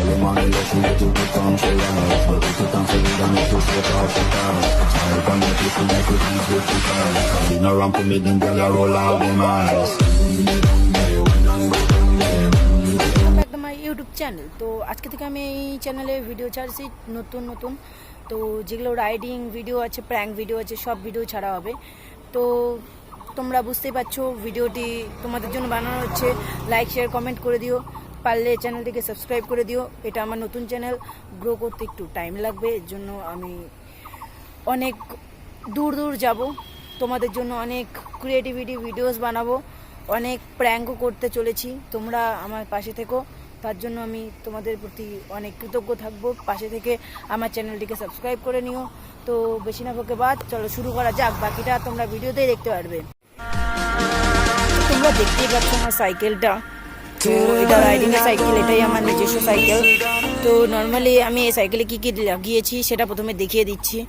Rimanere subito tutto cancellare, tutto cancellare, non si può aspettare. Sai quando ti fai così svegliare, cammino around for me, then girl I roll out them eyes. আমার YouTube channel তো আজকে থেকে আমি এই চ্যানেলে video ছাড়ছি নতুন নতুন। তো যেগুলো রাইডিং ভিডিও আছে, প্র্যাঙ্ক ভিডিও আছে, সব ভিডিও ছাড়া হবে। তো তোমরা বুঝতেই পারছো ভিডিওটি তোমাদের জন্য বানানো হচ্ছে। লাইক শেয়ার কমেন্ট করে দিও, পারলে চ্যানেলটিকে সাবস্ক্রাইব করে দিও। এটা আমার নতুন চ্যানেল, গ্রো করতে একটু টাইম লাগবে। এর জন্য আমি অনেক দূর দূর যাব, তোমাদের জন্য অনেক ক্রিয়েটিভিটি ভিডিওস বানাবো, অনেক প্র্যাঙ্কও করতে চলেছি। তোমরা আমার পাশে থেকো, তার জন্য আমি তোমাদের প্রতি অনেক কৃতজ্ঞ থাকবো। পাশে থেকে আমার চ্যানেলটিকে সাবস্ক্রাইব করে নিও। তো বেশি না বকে বাদ, চলো শুরু করা যাক। বাকিটা তোমরা ভিডিওতেই দেখতে পারবে। তোমরা দেখতেই পাচ্ছ আমার সাইকেলটা, তো এটা রাইডিং এর সাইকেল, এটাই আমার নিজস্ব সাইকেল। তো নর্মালি আমি এই সাইকেলে কী কী লাগিয়েছি সেটা প্রথমে দেখিয়ে দিচ্ছি।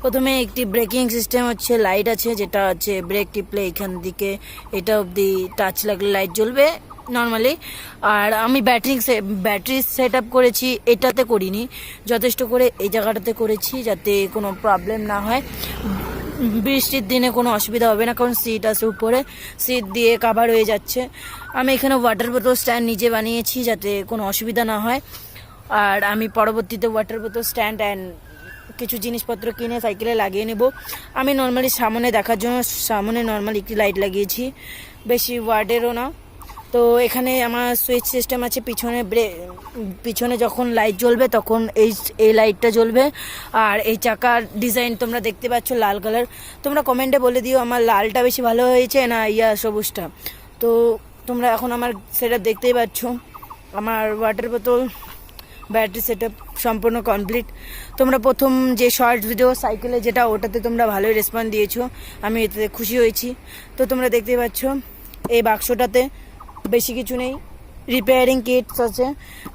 প্রথমে একটি ব্রেকিং সিস্টেম হচ্ছে, লাইট আছে, যেটা আছে ব্রেক টিপলে এখান দিকে এটা অবধি টাচ লাগলে লাইট জ্বলবে নর্মালি। আর আমি ব্যাটারি সেট আপ করেছি, এটাতে করিনি, যথেষ্ট করে এই জায়গাটাতে করেছি যাতে কোনো প্রবলেম না হয়। বৃষ্টির দিনে কোনো অসুবিধা হবে না, কারণ সিট আছে উপরে, সিট দিয়ে কাভার হয়ে যাচ্ছে। আমি এখানে ওয়াটার বোতল স্ট্যান্ড নিজে বানিয়েছি যাতে কোনো অসুবিধা না হয়। আর আমি পরবর্তীতে ওয়াটার বোতল স্ট্যান্ড অ্যান্ড কিছু জিনিসপত্র কিনে সাইকেলে লাগিয়ে নেব। আমি নর্মালি সামনে দেখার জন্য সামনে নর্মালি একটি লাইট লাগিয়েছি, বেশি ওয়ার্ডেরও না। তো এখানে আমার সুইচ সিস্টেম আছে, পিছনে যখন লাইট জ্বলবে তখন এই লাইটটা জ্বলবে। আর এই চাকার ডিজাইন তোমরা দেখতে পাচ্ছ লাল কালার। তোমরা কমেন্টে বলে দিও আমার লালটা বেশি ভালো হয়েছে না সবুজটা। তো তোমরা এখন আমার সেটা দেখতেই পাচ্ছ। আমার ওয়াটার বোতল ব্যাটারি সেটআপ সম্পূর্ণ কমপ্লিট। তোমরা প্রথম যে শর্ট ভিডিও সাইকেলে যেটা, ওটাতে তোমরা ভালোই রেসপন্স দিয়েছো, আমি এতে খুশি হয়েছি। তো তোমরা দেখতেই পাচ্ছ এই বাক্সটাতে বেশি কিছু নেই, রিপেয়ারিং কিটস আছে।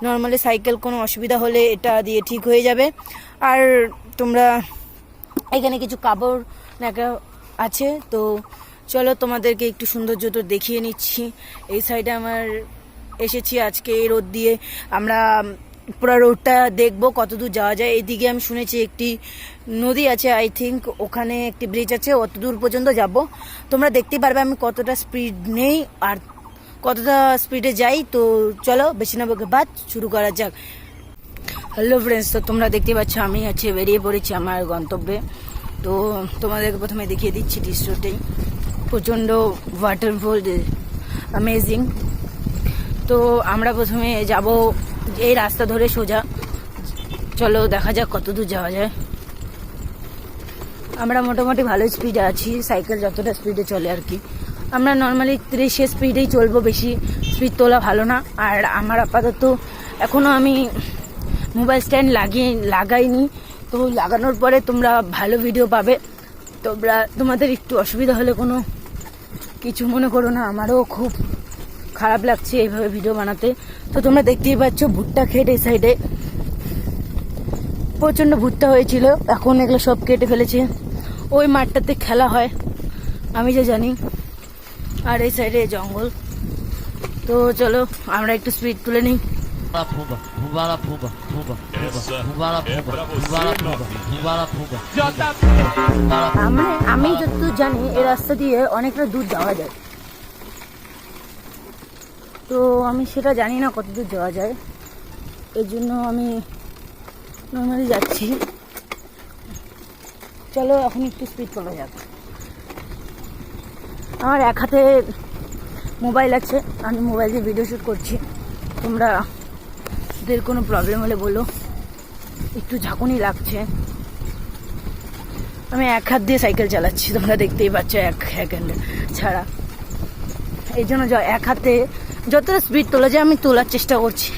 নর্মালি সাইকেল কোনো অসুবিধা হলে এটা দিয়ে ঠিক হয়ে যাবে। আর তোমরা এখানে কিছু কাপড় নাকা আছে। তো চলো তোমাদেরকে একটু সৌন্দর্য তো দেখিয়ে নিচ্ছি। এই সাইডে আমার এসেছি আজকে এই রোদ দিয়ে, আমরা পুরো রোডটা দেখবো কতদূর যাওয়া যায়। এইদিকে আমি শুনেছি একটি নদী আছে, আই থিঙ্ক ওখানে একটি ব্রিজ আছে, অত দূর পর্যন্ত যাব। তোমরা দেখতেই পারবে আমি কতটা স্পিড নেই আর কতটা স্পিডে যাই। তো চলো বেশি না বকে বাদ, শুরু করা যাক। হ্যালো ফ্রেন্ডস, তো তোমরা দেখতে পাচ্ছ আমি বেরিয়ে পড়েছি আমার গন্তব্যে। তো তোমাদেরকে প্রথমে দেখিয়ে দিচ্ছি দৃশ্যটাই, প্রচণ্ড ওয়াটারফল, অ্যামেজিং। তো আমরা প্রথমে যাব এই রাস্তা ধরে সোজা, চলো দেখা যাক কত দূর যাওয়া যায়। আমরা মোটামুটি ভালো স্পিডে আছি, সাইকেল যতটা স্পিডে চলে আর কি। আমরা নর্মালি 30 স্পিডেই চলবো, বেশি স্পিড তোলা ভালো না। আর আমার আপাতত এখনও আমি মোবাইল স্ট্যান্ড লাগাইনি, তো লাগানোর পরে তোমরা ভালো ভিডিও পাবে। তোমাদের একটু অসুবিধা হলে কোনো কিছু মনে করো না, আমারও খুব খারাপ লাগছে এইভাবে ভিডিও বানাতে। তো তোমরা দেখতেই পাচ্ছ ভুট্টা ক্ষেত, এই সাইডে প্রচণ্ড ভুট্টা হয়েছিল, এখন এগুলো সব কেটে ফেলেছে। ওই মাঠটাতে খেলা হয় আমি যে জানি। আর এই সাইডে জঙ্গল। তো চলো আমরা একটু স্পিড তুলে নিই। আমি যতদূর জানি এই রাস্তা দিয়ে অনেকটা দূর যাওয়া যায়, তো আমি সেটা জানি না কত দূর যাওয়া যায়, এর জন্য আমি নর্মালি যাচ্ছি। চলো এখন একটু স্পিড করা যাক। আমার এক হাতে মোবাইল আছে, আমি মোবাইল দিয়ে ভিডিও শ্যুট করছি। তোমাদের কোনো প্রবলেম হলে বলো, একটু ঝাঁকুনি লাগছে। আমি এক হাত দিয়ে সাইকেল চালাচ্ছি, তোমরা দেখতেই পাচ্ছ, এক হ্যান্ড ছাড়া। এই জন্য এক হাতে যতটা স্পিড তোলা যায় আমি তোলার চেষ্টা করছি।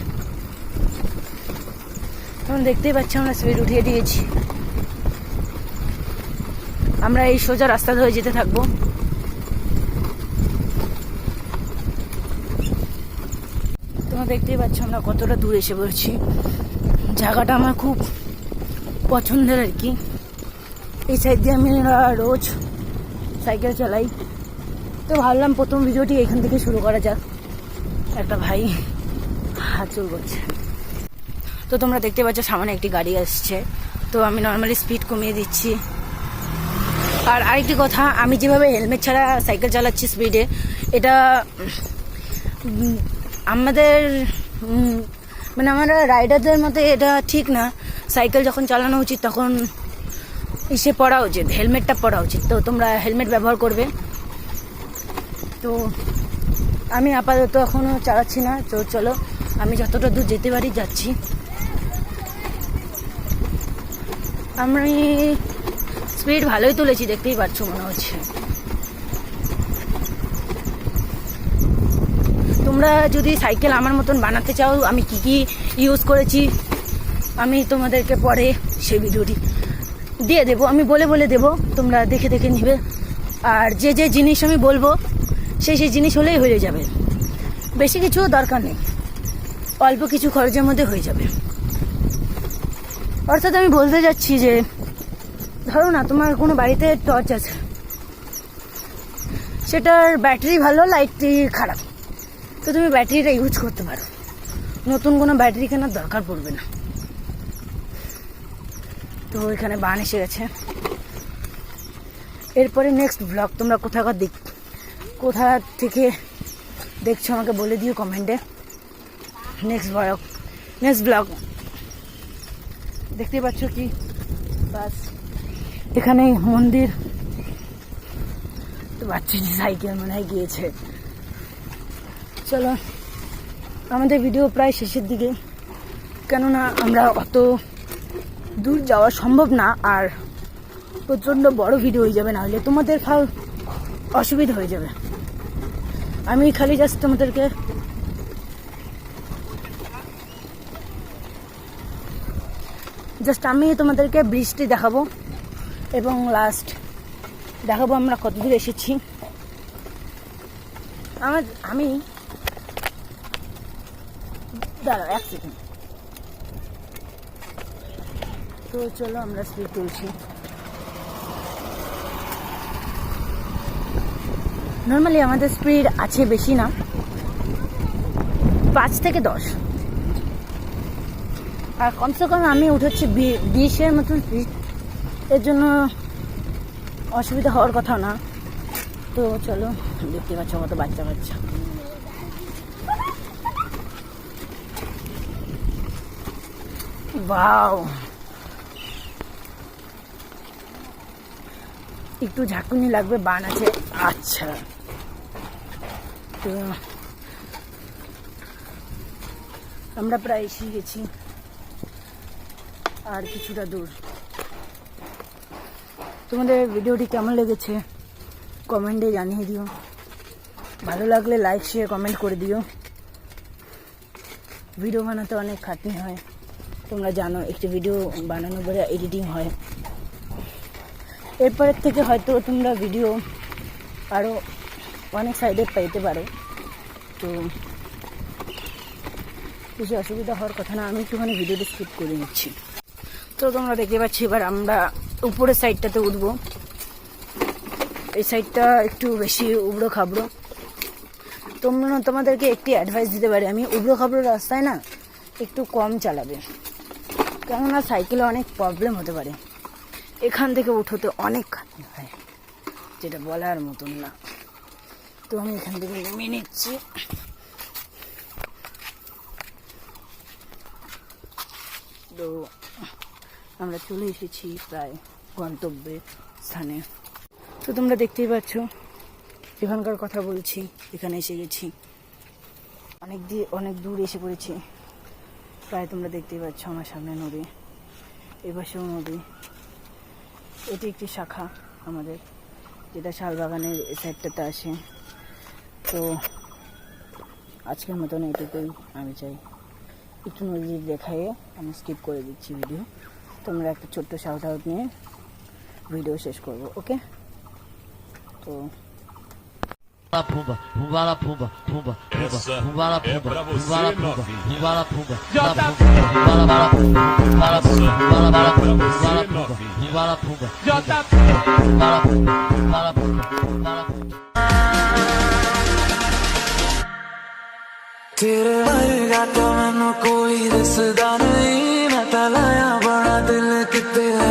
তোমরা দেখতেই পাচ্ছ আমরা স্পিড উঠিয়ে দিয়েছি। আমরা এই সোজা রাস্তা ধরে যেতে থাকবো। তোমরা দেখতেই পাচ্ছ আমরা কতটা দূর এসে পড়ছি। জায়গাটা আমার খুব পছন্দের আর কি। এই সাইড দিয়ে আমি রোজ সাইকেল চালাই, তো ভাবলাম প্রথম ভিডিওটি এখান থেকে শুরু করা যাক। একটা ভাই হাঁচুর করছে। তো তোমরা দেখতে পাচ্ছ সামনে একটি গাড়ি আসছে, তো আমি নর্মালি স্পিড কমিয়ে দিচ্ছি। আর আরেকটি কথা, আমি যেভাবে হেলমেট ছাড়া সাইকেল চালাচ্ছি স্পিডে, এটা আমাদের মানে আমরা রাইডারদের মতে এটা ঠিক না। সাইকেল যখন চালানো উচিত তখন ইসে পরা উচিত, হেলমেটটা পরা উচিত। তো তোমরা হেলমেট ব্যবহার করবে। তো আমি আপাতত এখনও চালাচ্ছি না, তো চলো আমি যতটা দূর যেতে পারি যাচ্ছি। আমি স্পিড ভালোই তুলেছি, দেখতেই পাচ্ছ মনে হচ্ছে। তোমরা যদি সাইকেল আমার মতন বানাতে চাও, আমি কি কি ইউজ করেছি আমি তোমাদেরকে পরে সেই ভিডিওটি দিয়ে দেবো, আমি বলে বলে দেবো, তোমরা দেখে দেখে নিবে। আর যে যে জিনিস আমি বলবো সেই সেই জিনিস হলেই হয়ে যাবে, বেশি কিছু দরকার নেই, অল্প কিছু খরচের মধ্যে হয়ে যাবে। অর্থাৎ আমি বলতে যাচ্ছি যে ধরো না, তোমার কোনো বাড়িতে টর্চ আছে, সেটার ব্যাটারি ভালো, লাইটটি খারাপ, তো তুমি ব্যাটারিটা ইউজ করতে পারো, নতুন কোনো ব্যাটারি কেনার দরকার পড়বে না। তো এখানে বান এসে গেছে। এরপরে নেক্সট ব্লগ তোমরা কোথা থেকে দেখছো আমাকে বলে দিও কমেন্টে। নেক্সট ব্লগ দেখতে পাচ্ছ কি, বাস এখানে মন্দির। তো বাচ্চা সাইকেল মনে হয় গিয়েছে। চলো, আমাদের ভিডিও প্রায় শেষের দিকে, কেননা আমরা অত দূর যাওয়া সম্ভব না, আর প্রচণ্ড বড় ভিডিও হয়ে যাবে, না হলে তোমাদের অসুবিধা হয়ে যাবে। আমি খালি জাস্ট তোমাদেরকে বৃষ্টি দেখাবো, এবং লাস্ট দেখাবো আমরা কত দূর এসেছি। আমি দাঁড়াও এক সেকেন্ড। তো চলো আমরা স্পিড তুলছি। নর্মালি আমাদের স্পিড আছে বেশি না, 5 থেকে 10, আর কমসে কম আমি উঠেছি 20-এর মতন স্পিড, এর জন্য অসুবিধা হওয়ার কথা না। তো চলো, দেখতে পাচ্ছ কত বাচ্চা বাও, একটু ঝাঁকুনি লাগবে, বান আছে। আচ্ছা, তো আমরা প্রায় এসে গেছি, আর কিছুটা দূর। তোমাদের ভিডিওটি কেমন লেগেছে কমেন্টে জানিয়ে দিও, ভালো লাগলে লাইক শেয়ার কমেন্ট করে দিও। ভিডিও বানাতে অনেক খাটনি হয়, তোমরা জানো, একটি ভিডিও বানানোর পরে এডিটিং হয়। এরপরের থেকে হয়তো তোমরা ভিডিও আরও অনেক সাইডে পাইতে পারো, তো কিছু অসুবিধা হওয়ার কথা না। আমি একটুখানি ভিডিওটা স্কিপ করে নিচ্ছি। তো তোমরা দেখতে পাচ্ছি এবার আমরা উপরের সাইডটাতে উঠবো। এই সাইডটা একটু বেশি উবড়ো খাবড়ো। তোমাদেরকে একটি অ্যাডভাইস দিতে পারি আমি, উবড়ো খাবড়ো রাস্তায় না একটু কম চালাবে, কেননা সাইকেলে অনেক প্রবলেম হতে পারে। এখান থেকে উঠোতে অনেক খাটনি হয়, যেটা বলার মতন না। তো আমি এখান থেকে নেমে নিচ্ছি। তো আমরা চলে এসেছি প্রায় গন্তব্যে স্থানে। তো তোমরা দেখতেই পাচ্ছ এখানকার কথা বলছি, এখানে এসে গেছি, অনেক দূর এসে পড়েছি প্রায়। তোমরা দেখতেই পাচ্ছ আমার সামনে নদী, এপাশেও নদী। এটি একটি শাখা আমাদের, যেটা শালবাগানের এই সাইডটাতে আসে। তো আজকের মতন এটুকুই আমি চাই। একটু নদী দেখায় আমি স্কিপ করে দিচ্ছি ভিডিও। তোমরা একটা ছোট্ট শাউট আউট নিয়ে ভিডিও শেষ করবো, ওকে? তো Pumba, pumba la pumba, pumba, pumba la pumba, pumba la pumba, pumba la pumba, pumba la pumba, pumba la pumba, pumba la pumba, pumba la pumba, pumba la pumba. तेरे वर्गा तो मैनू कोई दसदा नहीं They